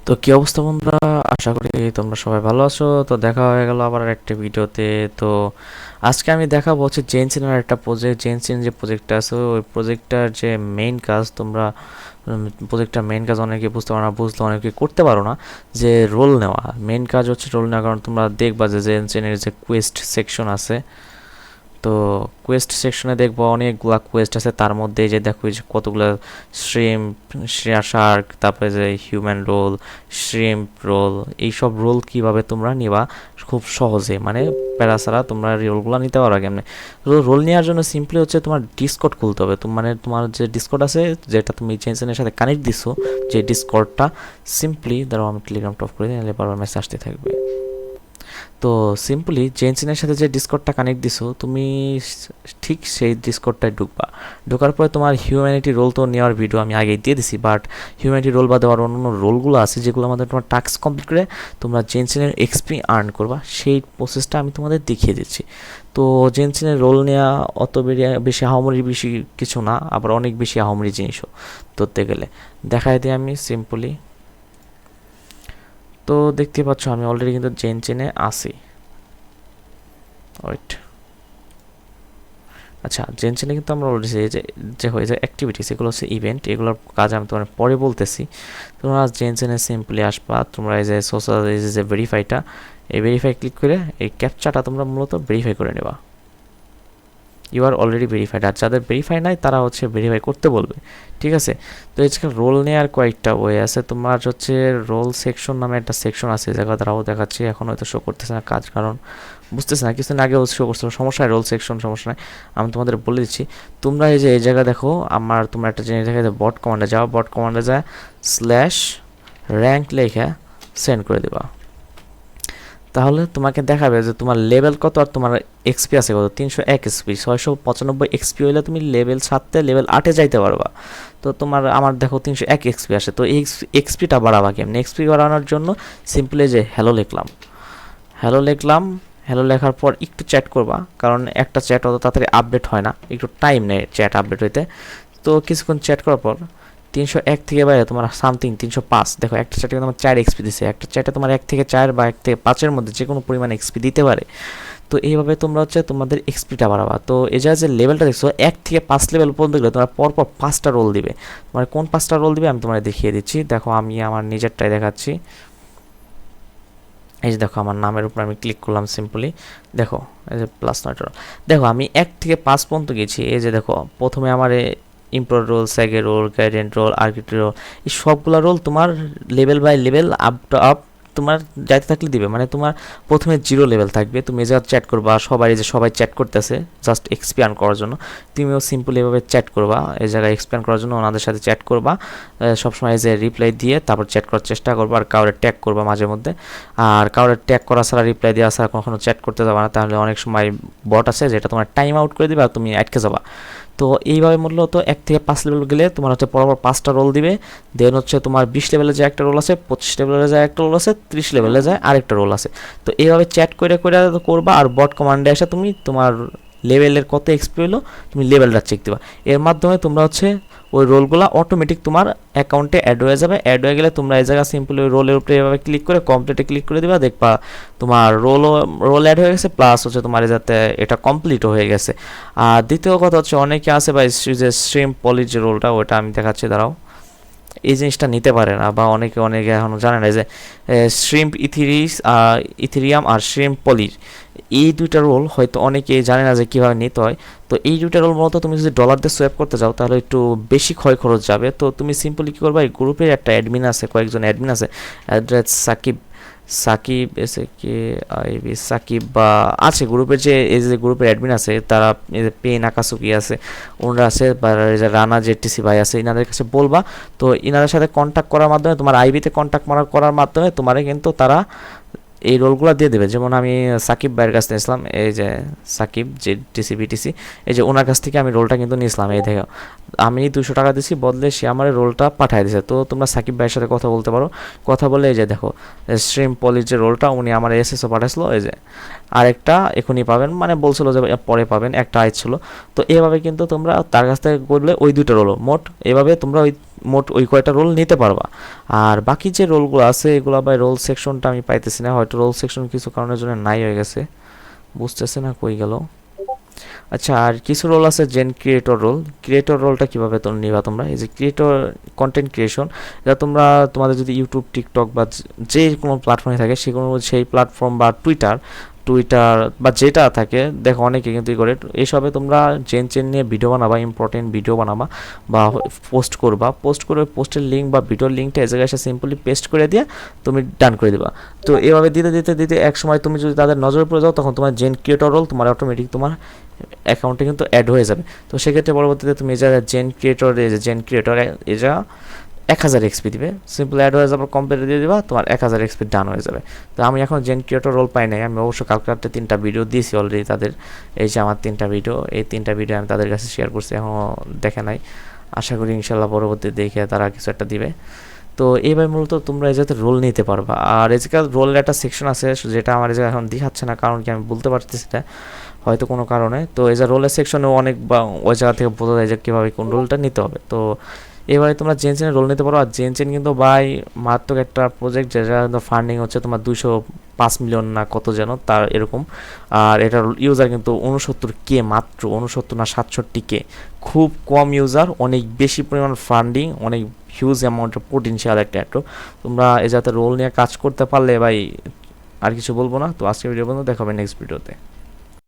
তো কি অবস্থা বন্ধুরা, আশা করি তোমরা সবাই ভালো আছো। তো দেখা হয়ে গেল আবার একটা ভিডিওতে। তো আজকে আমি দেখাবো হচ্ছে জেনসিনের একটা প্রজেক্ট। জেনসিন যে প্রজেক্টটা আছে ওই প্রজেক্টটার যে মেইন কাজ, তোমরা প্রজেক্টটার মেইন কাজ অনেকে বুঝতে পারো না, বুঝলে অনেকে করতে পারো না, যে রোল নেওয়া। মেইন কাজ হচ্ছে রোল নেওয়া, কারণ তোমরা দেখবা যে জেনসিনের যে কোয়েস্ট সেকশন আছে, তো কোয়েস্ট সেকশনে দেখবো অনেকগুলা কোয়েস্ট আছে। তার মধ্যে যে দেখো এই যে কতগুলো শ্রিম্প, শার্ক, তারপরে যে হিউম্যান রোল, শ্রিম্প রোল, এইসব রোল কিভাবে তোমরা নিবা খুব সহজে, মানে প্যারা ছাড়া তোমরা রোলগুলো নিতে পারো কেমনে। তো রোল নেওয়ার জন্য সিম্পলি হচ্ছে তোমার ডিসকর্ড খুলতে হবে। মানে তোমার যে ডিসকর্ড আছে, যেটা তুমি জেনসেনের সাথে কানেক্ট দিছো, যে ডিসকর্ডটা, সিম্পলি ধরো আমি টেলিগ্রামটা অফ করে দিই, নাহলে বারবার মেসেজ আসতে থাকবে। তো সিম্পলি জেনসিনের সাথে যে ডিসকর্ডটা কানেক্ট দিছো তুমি, ঠিক সেই ডিসকর্ডটায় ঢুকবা। ঢোকার পরে তোমার হিউম্যানিটি রোল তো নেওয়ার ভিডিও আমি আগেই দিয়ে দিছি, বাট হিউম্যানিটি রোল বা দেওয়ার অন্য রোলগুলো আছে যেগুলো আমাদের তোমার টাস্ক কমপ্লিট করে তোমরা জেনসিনের এক্সপি আর্ন করবা, সেই প্রসেসটা আমি তোমাদের দেখিয়ে দিচ্ছি। তো জেনসিনের রোল নেওয়া অত বেশি আহামরি বেশি কিছু না, আবার অনেক বেশি আহামরি জিনিসও ধরতে গেলে। দেখাই দিই আমি সিম্পলি। তো দেখতে পাচ্ছ আমি অলরেডি কিন্তু জেনসিনে আছি। ওয়েট, আচ্ছা জেনসিনে কিন্তু আমরা অলরেডি যে হয়ে যায় অ্যাক্টিভিটিস, এগুলো হচ্ছে ইভেন্ট, এগুলোর কাজ আমি তোমার পরে বলতেছি। তোমরা জেনসিনে সিম্পলি আসবা, তোমরা এই যে সোশ্যাল যে ভেরিফাইটা, এই ভেরিফাই ক্লিক করে এই ক্যাপচাটা তোমরা মূলত ভেরিফাই করে নেবা। You are already verified. আর যাদের ভেরিফাই নাই তারা হচ্ছে ভেরিফাই করতে বলবে, ঠিক আছে। তো আজকে রোল নেওয়ার কয়েকটা ওয়ে আছে। তোমার হচ্ছে রোল সেকশন নামে একটা সেকশন আছে, জায়গা দ্বারাও দেখাচ্ছি, এখন হয়তো শো করতেছে না কাজ, কারণ বুঝতেছে না, কিছুদিন আগে শো করছিল, সমস্যা রোল সেকশন সমস্যা নাই, আমি তোমাদের বলে দিচ্ছি। তোমরা এই যে এই জায়গা দেখো, আমার তোমরা একটা জিনিস দেখা যায়, বট কমান্ডে যাও, বট কমান্ডে যায় স্ল্যাশ র্যাঙ্ক লেখা সেন্ড করে দেবা। তাহলে তোমাকে দেখাবে যে তোমার লেভেল কত আর তোমার এক্সপি আছে কত। 301 এক্সপি, 695 এক্সপি হইলে তুমি লেভেল 7তে লেভেল 8-এ যাইতে পারবা। তো তোমার আমার দেখো 301 এক্সপি আসে। তো এই এক্সপিটা বাড়াবা কেমন? এক্সপি বাড়ানোর জন্য সিম্পলি যে হ্যালো লিখলাম, হ্যালো লিখলাম, হ্যালো লেখার পর একটু চ্যাট করবা, কারণ একটা চ্যাট অত তাড়াতাড়ি আপডেট হয় না, একটু টাইম নেয় চ্যাট আপডেট হইতে। তো কিছুক্ষণ চ্যাট করার পর 301 থেকে বাইরে তোমার সামথিং 305, দেখো একটা চ্যাটে তোমার 4 এক্সপি দিছে। একটা চ্যাটে তোমার 1 থেকে 4 বা 1 থেকে 5-এর মধ্যে যে কোনো পরিমাণ এক্সপি দিতে পারে। তো এইভাবে তোমরা হচ্ছে তোমাদের এক্সপিটা বাড়াবা। তো এই যে লেভেলটা দেখছো 1 থেকে 5 লেভেল পর্যন্ত গেলে তোমরা পরপর 5টা রোল দিবে। তোমার কোন 5টা রোল দিবে আমি তোমাদের দেখিয়ে দিচ্ছি। দেখো আমি আমার নিজেরটাই দেখাচ্ছি। এই যে দেখো আমার নামের উপর আমি ক্লিক করলাম সিম্পলি, দেখো এই যে প্লাস 9টা রোল। দেখো আমি 1 থেকে 5 পর্যন্ত গেছি। এই যে দেখো প্রথমে আমার ইম্প্রোর রোল, স্যাগের রোল, গাইডেন্ট রোল, আর্কিটেক্ট রোল, এই সবগুলো রোল তোমার level by level up to up তোমার যাইতে থাকলে দিবে। মানে তোমার প্রথমে 0 লেভেল থাকবে, তুমি যা চ্যাট করবা সবাই, যে সবাই চ্যাট করতেছে জাস্ট এক্সপ্যান্ড করার জন্য, তুমিও সিম্পলি এভাবে চ্যাট করবা। এই জায়গায় এক্সপ্যান্ড করার জন্য ওনাদের সাথে চ্যাট করবা, সবসময় যে রিপ্লাই দিয়ে তারপর চ্যাট করার চেষ্টা করবা, আর কাউরে ট্যাগ করবা মাঝে মধ্যে। আর কাউরে ট্যাগ করা ছাড়া, রিপ্লাই দেওয়া ছাড়া কখনো চ্যাট করতে যাবা না, তাহলে অনেক সময় বট আছে যেটা তোমার টাইম আউট করে দিবে আর তুমি আটকে যাবা। তো এইভাবে মূলত 1 থেকে 5 লেভেল গেলে তোমার হচ্ছে পরপর 5টা রোল দিবে। দেন হচ্ছে তোমার 20 লেভেলে যায় একটা রোল আছে, 25 লেভেলে যায় একটা রোল আছে, 30 লেভেলে যায় আরেকটা রোল আছে। তো এইভাবে চ্যাট করে করে করবা, আর বট কমান্ডে এসে তুমি তোমার লেভেলের কত এক্সপি হলো তুমি লেভেলটা চেক দিবা। এর মাধ্যমে তোমরা হচ্ছে ওই রোলগুলো অটোমেটিক তোমার অ্যাকাউন্টে অ্যাড হয়ে যাবে। অ্যাড হয়ে গেলে তোমরা এই জায়গায় সিম্পলি ওই রোলের উপরে এভাবে ক্লিক করে কমপ্লিটে ক্লিক করে দিবা, দেখবা তোমার রোল অ্যাড হয়ে গেছে, প্লাস হচ্ছে তোমার যাতে এটা কমপ্লিটও হয়ে গেছে। আর দ্বিতীয় কথা হচ্ছে অনেকে আছে বা যে শ্রিম্প পলির যে রোলটা, ওটা আমি দেখাচ্ছি, দাঁড়াও। এই জিনিসটা নিতে পারে না, বা অনেকে এখনও জানে না যে শ্রিম্প ইথেরিয়াম আর শ্রিম্প পলির এই দুইটা রোল হয়তো অনেকে জানে না যে কীভাবে নিতে হয়। তো এই দুইটা রোল মূলত তুমি যদি ডলার দিয়ে সোয়াপ করতে যাও তাহলে একটু বেশি ক্ষয় খরচ যাবে। তো তুমি সিম্পলি কী করবা, এই গ্রুপের একটা অ্যাডমিন আছে, কয়েকজন অ্যাডমিন আছে, অ্যাড্রেস সাকিব এসে কে আইবি সাকিব বা আছে গ্রুপের, যে এই যে গ্রুপের অ্যাডমিন আছে তারা, এই যে পেন আকাসুকি আছে, ওনারা আছে, বা এই যে রানা জেটিসি ভাই আছে, ইনাদের কাছে বলবা। তো ইনাদের সাথে কন্ট্যাক্ট করার মাধ্যমে, তোমার আইবিতে কন্ট্যাক্ট করার মাধ্যমে তোমারে কিন্তু তারা এই রোলগুলো দিয়ে দেবে। যেমন আমি সাকিব ভাইয়ের কাছ থেকে নিয়েছিলাম, এই যে সাকিব যে টিসি বিটিসি, এই যে ওনার কাছ থেকে আমি রোলটা কিন্তু নিয়েছিলাম। এই দেখো আমি 200 টাকা দিছি, বদলে সে আমার রোলটা পাঠিয়ে দিয়েছে। তো তোমরা সাকিব ভাইয়ের সাথে কথা বলতে পারো, কথা বলে এই যে দেখো স্ট্রিম পলির যে রোলটা উনি আমার এসএসও পাঠাইছিল, এই যে আরেকটা এখনই পাবেন, মানে বলছিল যে পরে পাবেন, একটা আইছিল। তো এভাবে কিন্তু তোমরা তার কাছ থেকে করলে ওই দুটো রোলও মোট, এভাবে তোমরা ওই মোট ওই কয়টা রোল নিতে পারবা। আর বাকি যে রোলগুলো আছে এগুলো ভাই রোল সেকশনটা আমি পাইতেছি না, হয়তো রোল সেকশন কিছু কারণের জন্য নাই হয়ে গেছে, বুঝতেছে না কই গেল। আচ্ছা, আর কিছু রোল আছে জেন ক্রিয়েটর রোল। ক্রিয়েটর রোলটা কীভাবে তোমরা নিবা, তোমরা এই যে ক্রিয়েটর কন্টেন্ট ক্রিয়েশন, এটা তোমরা তোমাদের যদি ইউটিউব, টিকটক বা যে কোনো প্ল্যাটফর্মে থাকে সেই প্ল্যাটফর্ম বা টুইটার টুইটার বা যেটা থাকে, দেখো অনেকে কিন্তু করে এইসবে তোমরা চেন চেন নিয়ে ভিডিও বানাবা, ইম্পর্টেন্ট ভিডিও বানাবা বা পোস্ট করবা, পোস্ট করে পোস্টের লিঙ্ক বা ভিডিওর লিঙ্কটা এই জায়গায় এসে সিম্পলি পেস্ট করে দিয়ে তুমি ডান করে দিবা। তো এভাবে দিতে দিতে দিতে এক সময় তুমি যদি তাদের নজরে পড়ে যাও, তখন তোমার জেন ক্রিয়েটর রোল তোমার অটোমেটিক তোমার অ্যাকাউন্টে কিন্তু অ্যাড হয়ে যাবে। তো সেক্ষেত্রে পরবর্তীতে তুমি এই জায়গায় জেন ক্রিয়েটর এটা 1000 এক্সপি দিবে, সিম্পল অ্যাড হয়ে যাবে, কমপ্লিট দিয়ে দিবা, তোমার 1000 এক্সপি ডান হয়ে যাবে। তো আমি এখন জেন ক্রিয়েটর রোল পাই নাই, আমি অবশ্য কালকে রাতে 3টা ভিডিও দিয়েছি অলরেডি তাদের, এই যে আমার 3টা ভিডিও, এই 3টা ভিডিও আমি তাদের কাছে শেয়ার করছি, এখনও দেখে নাই। আশা করি ইনশাল্লাহ পরবর্তী দেখে তারা কিছু একটা দিবে। তো এইভাবে মূলত তোমরা এই যাতে রোল নিতে পারবা। আর এই জায়গায় রোলের একটা সেকশন আছে যেটা আমার এই জায়গায় এখন দেখাচ্ছে না, কারণ কি আমি বলতে পারতেছি না হয়তো কোনো কারণে। তো এই যে রোলের সেকশনেও অনেক বা ওই জায়গা থেকে বোঝা যায় যে কীভাবে কোন রোলটা নিতে হবে। তো এবারে তোমরা জেনচেনের রোল নিতে পারো। আর জেনচেন কিন্তু ভাই মারাত্মক একটা প্রজেক্ট, যেটা ফান্ডিং হচ্ছে তোমার 205 মিলিয়ন না কত যেন তার এরকম। আর এটার ইউজার কিন্তু 69K, মাত্র 69 না 67K, খুব কম ইউজার, অনেক বেশি পরিমাণ ফান্ডিং, অনেক হিউজ অ্যামাউন্টের পোটেনশিয়াল একটা অ্যাক্টর। তোমরা এই যাতে রোল নিয়ে কাজ করতে পারলে ভাই আর কিছু বলবো না। তো আজকের ভিডিও পর্যন্ত, দেখা হবে নেক্সট ভিডিওতে।